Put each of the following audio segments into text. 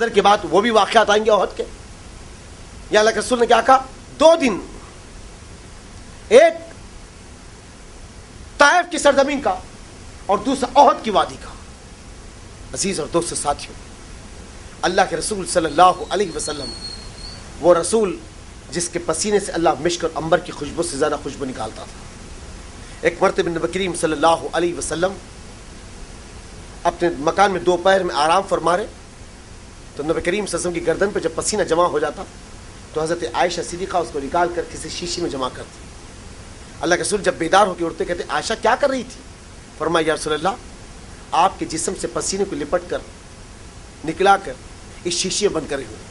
کے بعد وہ بھی واقعات آئیں گے احد کے. یا اللہ کے رسول نے کیا کہا؟ 2 دن، ایک طائف کی سرزمین کا اور دوسرا احد کی وادی کا. عزیز اور دوست ساتھیوں، اللہ کے رسول صلی اللہ علیہ وسلم وہ رسول جس کے پسینے سے اللہ مشک اور عنبر کی خوشبو سے زیادہ خوشبو نکالتا تھا. ایک مرتبہ نبی کریم صلی اللہ علیہ وسلم اپنے مکان میں دوپہر میں آرام فرما رہے تو نبی کریم صلی اللہ علیہ وسلم کی گردن پہ جب پسینہ جمع ہو جاتا تو حضرت عائشہ صدیقہ اس کو نکال کر کسی شیشے میں جمع کرتی. اللہ کے رسول جب بیدار ہو کے اٹھتے کہتے عائشہ کیا کر رہی تھی؟ فرمایا یا رسول اللہ آپ کے جسم سے پسینے کو لپٹ کر نکلا کر اس شیشے میں بند کر رہی ہوں.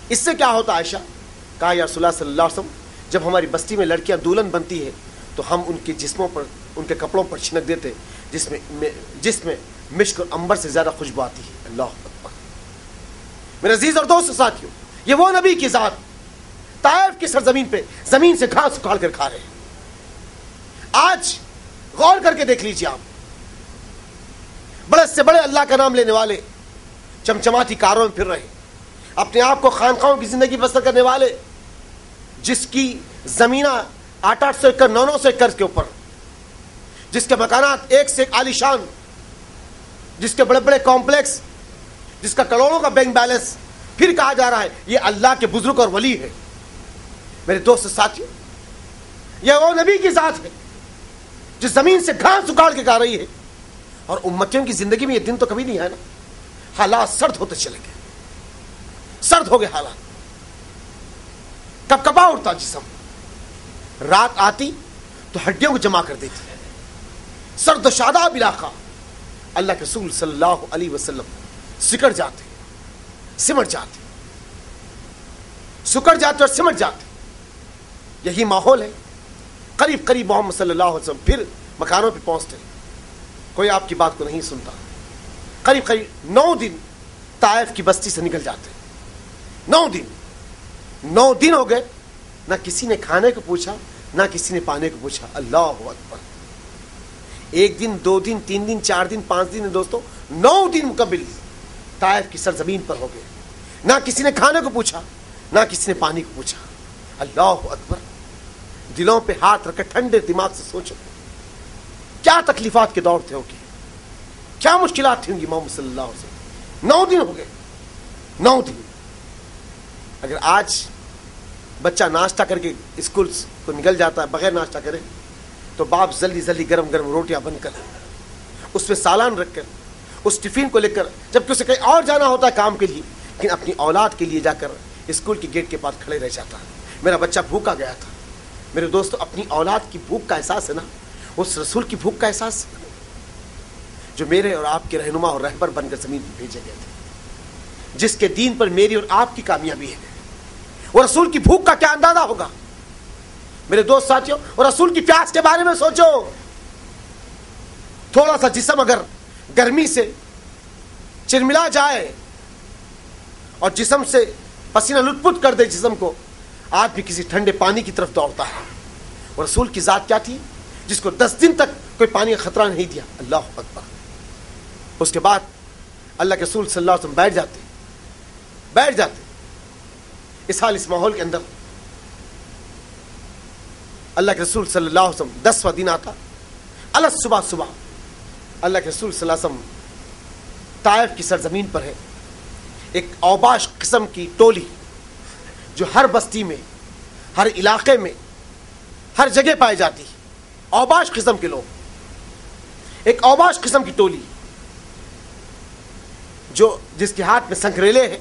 اس سے کیا ہوتا عائشہ؟ کہا یا رسول اللہ صلی اللہ علیہ وسلم جب ہماری بستی میں لڑکیاں دلہن بنتی ہے تو ہم ان کے جسموں پر ان کے کپڑوں پر چھنک دیتے جس میں مشک اور عنبر سے زیادہ خوشبو آتی ہے. اللہ اکبر. میرے عزیز اور دوست ساتھیوں، یہ وہ نبی کی ذات طائف کی سرزمین پہ زمین سے گھاس اکھاڑ کر کھا رہے ہیں. آج غور کر کے دیکھ لیجیے، آپ بڑے سے بڑے اللہ کا نام لینے والے چمچماتی کاروں میں پھر رہے، اپنے آپ کو خانقاہوں کی زندگی بسر کرنے والے، جس کی زمینہ 800 ایکڑ 900 ایکڑ کے اوپر، جس کے مکانات ایک سے ایک عالیشان، جس کے بڑے بڑے کمپلیکس، جس کا کروڑوں کا بینک بیلنس، پھر کہا جا رہا ہے یہ اللہ کے بزرگ اور ولی ہے. میرے دوست ساتھیوں، یہ وہ نبی کی ذات ہے جس زمین سے گھاس اکھاڑ کے کھا رہی ہے. اور امتیوں کی زندگی میں یہ دن تو کبھی نہیں ہے نا. حالات سرد ہوتے چلے گئے، سرد ہو گئے حالات، کب کبا اٹھتا جسم، رات آتی تو ہڈیوں کو جمع کر دیتی، سرد و شاداب علاقہ. اللہ کے رسول صلی اللہ علیہ وسلم سکڑ جاتے، سمٹ جاتے، سکڑ جاتے اور سمٹ جاتے. یہی ماحول ہے. قریب قریب محمد صلی اللہ علیہ وسلم پھر مکانوں پہ پہنچتے، کوئی آپ کی بات کو نہیں سنتا. قریب قریب 9 دن طائف کی بستی سے نکل جاتے. 9 دن ہو گئے، نہ کسی نے کھانے کو پوچھا، نہ کسی نے پانے کو پوچھا. اللہ اکبر. 1 دن 2 دن 3 دن 4 دن 5 دن دوستوں 9 دن مکمل طائف کی سرزمین پر ہو گئے. نہ کسی نے کھانے کو پوچھا، نہ کسی نے پانی کو پوچھا. اللہ اکبر. دلوں پہ ہاتھ رکھ کے ٹھنڈے دماغ سے سوچو کیا تکلیفات کے دور تھے ہوں گے، کیا مشکلات تھی ہوں گی. محمد صلی اللہ علیہ وسلم 9 دن ہو گئے. 9 دن. اگر آج بچہ ناشتہ کر کے اسکول کو نکل جاتا ہے بغیر ناشتہ کرے تو باپ جلدی جلدی گرم گرم روٹیاں بن کر اس میں سالان رکھ کر اس ٹفین کو لے کر، جبکہ اسے کہیں اور جانا ہوتا ہے کام کے لیے، لیکن اپنی اولاد کے لیے جا کر اسکول کے گیٹ کے پاس کھڑے رہ جاتا ہے. میرا بچہ بھوکا گیا تھا. میرے دوستو، اپنی اولاد کی بھوک کا احساس ہے نا، اس رسول کی بھوک کا احساس جو میرے اور آپ کے رہنما اور رہبر بن کر زمین پر بھیجے گئے تھے، جس کے دین پر میری اور آپ کی کامیابی ہے. وہ رسول کی بھوک کا کیا اندازہ ہوگا میرے دوست ساتھیوں. اور رسول کی پیاس کے بارے میں سوچو. تھوڑا سا جسم اگر گرمی سے چرملا جائے اور جسم سے پسینہ لٹ پٹ کر دے جسم کو، آدمی کسی ٹھنڈے پانی کی طرف دوڑتا ہے. اور رسول کی ذات کیا تھی جس کو 10 دن تک کوئی پانی کا خطرہ نہیں دیا. اللہ اکبر. اس کے بعد اللہ کے رسول صلی اللہ علیہ وسلم بیٹھ جاتے. اس ماحول کے اندر اللہ کے رسول صلی اللہ علیہ وسلم 10واں دن آتا. الگ صبح اللہ کے رسول صلی اللہ علیہ وسلم طائف کی سرزمین پر ہے. ایک اوباش قسم کی ٹولی جو ہر بستی میں، ہر علاقے میں، ہر جگہ پائی جاتی. اوباش قسم کے لوگ، ایک اوباش قسم کی ٹولی جس کے ہاتھ میں سنکریلے ہیں،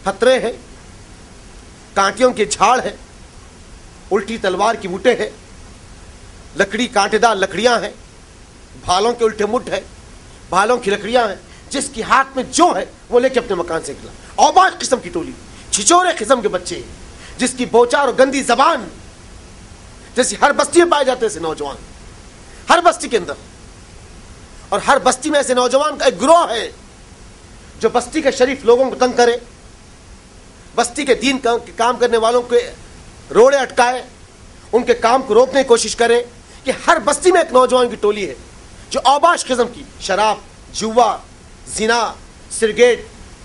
پتھرے ہیں، کانٹیوں کے جھاڑ ہے، الٹی تلوار کی مٹے ہے، لکڑی کانٹے دار لکڑیاں ہیں، بھالوں کے الٹے مٹ ہے، بھالوں کی لکڑیاں ہیں، جس کی ہاتھ میں جو ہے وہ لے کے اپنے مکان سے نکلا. اوباش قسم کی ٹولی، چھچورے قسم کے بچے، جس کی بوچار اور گندی زبان جیسی ہر بستی میں پائے جاتے. ایسے نوجوان ہر بستی کے اندر، اور ہر بستی میں ایسے نوجوان کا ایک گروہ ہے جو بستی کے شریف لوگوں کو تنگ کرے، بستی کے دین کام کرنے والوں کے روڑے اٹکائے، ان کے کام کو روکنے کی کوشش کرے. کہ ہر بستی میں ایک نوجوان کی ٹولی ہے جو اوباش قسم کی شراب، جوا، زنا، سگریٹ،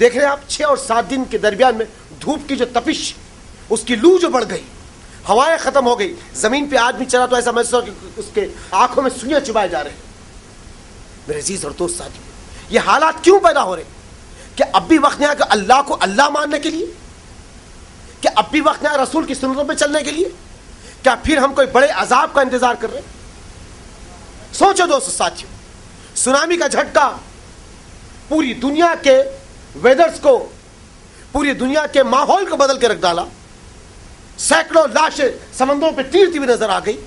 دیکھ رہے ہیں آپ 6 اور 7 دن کے درمیان میں دھوپ کی جو تپش، اس کی لو جو بڑھ گئی، ہوائیں ختم ہو گئی، زمین پہ آدمی چلا تو ایسا محسوس ہو کہ اس کے آنکھوں میں سوئیاں چبائے جا رہے ہیں۔ میرے عزیز اور دوست ساتھی، یہ حالات کیوں پیدا ہو رہے ہیں؟ کہ اب بھی وقت نہیں آیا کہ اللہ کو اللہ ماننے کے لیے؟ کہ اب بھی وقت نہیں آیا رسول کی سنتوں پہ چلنے کے لیے؟ کیا پھر ہم کوئی بڑے عذاب کا انتظار کر رہے ہیں؟ سوچو دوست ساتھیوں، سونامی کا جھٹکا پوری دنیا کے ویدرز کو، پوری دنیا کے ماحول کو بدل کے رکھ ڈالا، سینکڑوں لاشیں سمندروں پہ تیرتی ہوئی نظر آ گئی،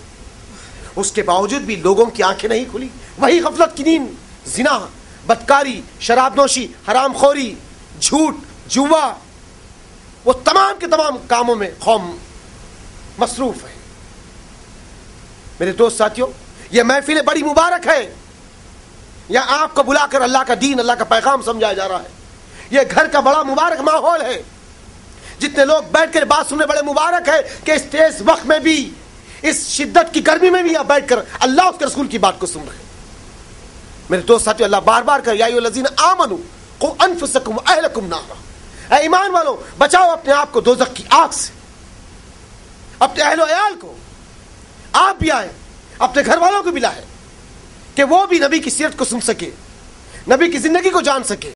اس کے باوجود بھی لوگوں کی آنکھیں نہیں کھلی، وہی غفلت کی نیند، زنا، بدکاری، شراب نوشی، حرام خوری، جھوٹ، جوا، وہ تمام کے تمام کاموں میں قوم مصروف ہے۔ میرے دوست ساتھیوں، یہ محفل بڑی مبارک ہے، یہاں آپ کو بلا کر اللہ کا دین، اللہ کا پیغام سمجھایا جا رہا ہے۔ یہ گھر کا بڑا مبارک ماحول ہے، جتنے لوگ بیٹھ کر بات سننے بڑے مبارک ہے کہ اس تیز وقت میں بھی، اس شدت کی گرمی میں بھی یہاں بیٹھ کر اللہ اس کے رسول کی بات کو سن رہے ہیں۔ میرے دوست ساتھیوں، اللہ بار بار کہ یا ایھا الذین آمنوا قوا انفسکم واہلکم نارا، اے ایمان والو بچاؤ اپنے آپ کو دوزخ کی آگ سے، اپنے اہل و عیال کو، آپ بھی آئے، اپنے گھر والوں کو بھی لائے کہ وہ بھی نبی کی سیرت کو سن سکے، نبی کی زندگی کو جان سکے۔